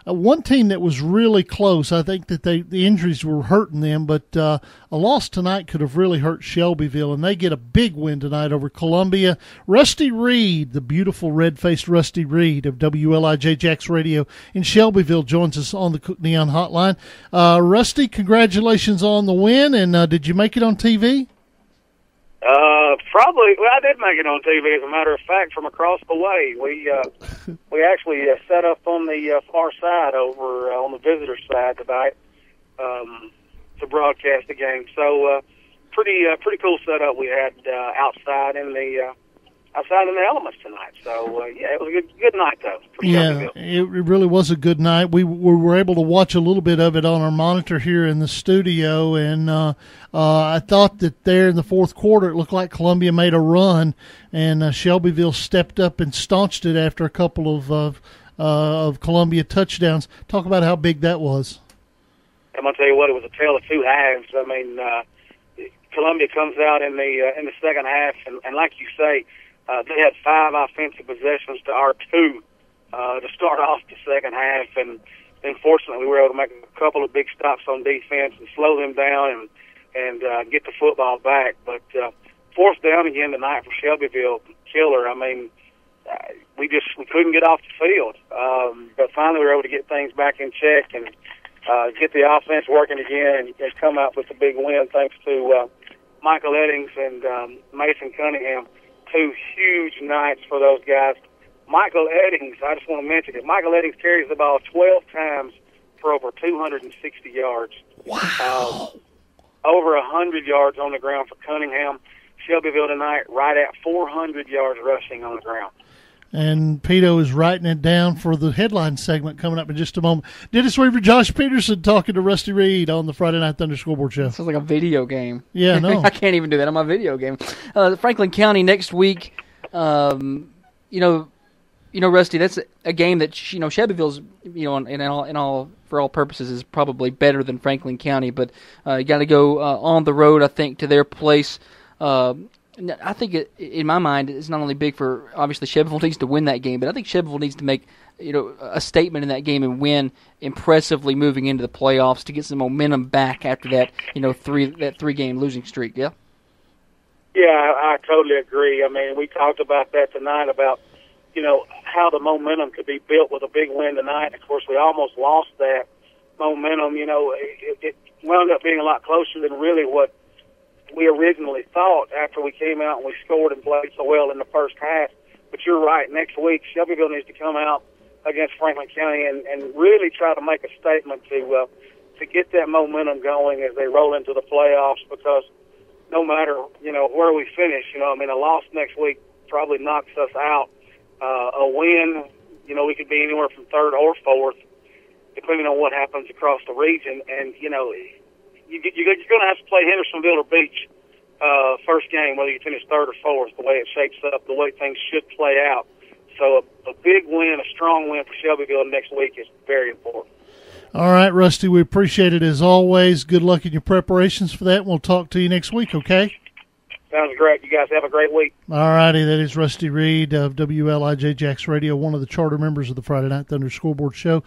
one team that was really close. I think that the injuries were hurting them, but a loss tonight could have really hurt Shelbyville, and they get a big win tonight over Columbia. Rusty Reed, the beautiful red-faced Rusty Reed of WLIJ Jacks Radio in Shelbyville, joins us on the Cook Neon Hotline. Rusty, congratulations on the win, and did you make it on TV? Probably. Well, I did make it on TV. As a matter of fact, from across the way, we actually set up on the far side over on the visitor side tonight to broadcast the game. So pretty cool setup we had outside in the elements tonight. So yeah, it was a good night though. Yeah, it really was a good night. We were able to watch a little bit of it on our monitor here in the studio, and I thought that there in the fourth quarter it looked like Columbia made a run, and Shelbyville stepped up and staunched it after a couple of Columbia touchdowns. Talk about how big that was. I'm gonna tell you what, it was a tale of two halves. I mean, Columbia comes out in the second half, and like you say, they had 5 offensive possessions to our 2 to start off the second half, and fortunately we were able to make a couple of big stops on defense and slow them down and get the football back. But fourth down again tonight for Shelbyville, killer. I mean, we couldn't get off the field, but finally we were able to get things back in check and get the offense working again and come out with a big win thanks to Michael Eddings and Mason Cunningham. 2 huge nights for those guys. Michael Eddings, I just want to mention it. Michael Eddings carries the ball 12 times for over 260 yards. Wow. Over 100 yards on the ground for Cunningham. Shelbyville tonight right at 400 yards rushing on the ground. And Pito is writing it down for the headline segment coming up in just a moment. Dennis Weaver, Josh Peterson talking to Rusty Reed on the Friday Night Thunder Scoreboard Show. Sounds like a video game. Yeah, no. I can't even do that on my video game. Franklin County next week, Rusty, that's a game that, Shelbyville's, for all purposes is probably better than Franklin County, but you got to go on the road, I think, to their place. I think in my mind, it's not only big for, obviously, Shelbyville needs to win that game, but I think Shelbyville needs to make, a statement in that game and win impressively moving into the playoffs to get some momentum back after that, 3-game losing streak. Yeah. Yeah, I totally agree. I mean, we talked about that tonight about, how the momentum could be built with a big win tonight. Of course, we almost lost that momentum. It wound up being a lot closer than really what we originally thought after we came out and we scored and played so well in the first half. But you're right. Next week, Shelbyville needs to come out against Franklin County and really try to make a statement to get that momentum going as they roll into the playoffs, because no matter, where we finish, a loss next week probably knocks us out. A win, we could be anywhere from 3rd or 4th, depending on what happens across the region. And, you're going to have to play Hendersonville or Beach first game, whether you finish 3rd or 4th, the way it shapes up, the way things should play out. So a big win, a strong win for Shelbyville next week is very important. All right, Rusty, we appreciate it as always. Good luck in your preparations for that. We'll talk to you next week, okay? Sounds great. You guys have a great week. All righty, that is Rusty Reed of WLIJ Jacks Radio, one of the charter members of the Friday Night Thunder Scoreboard Show.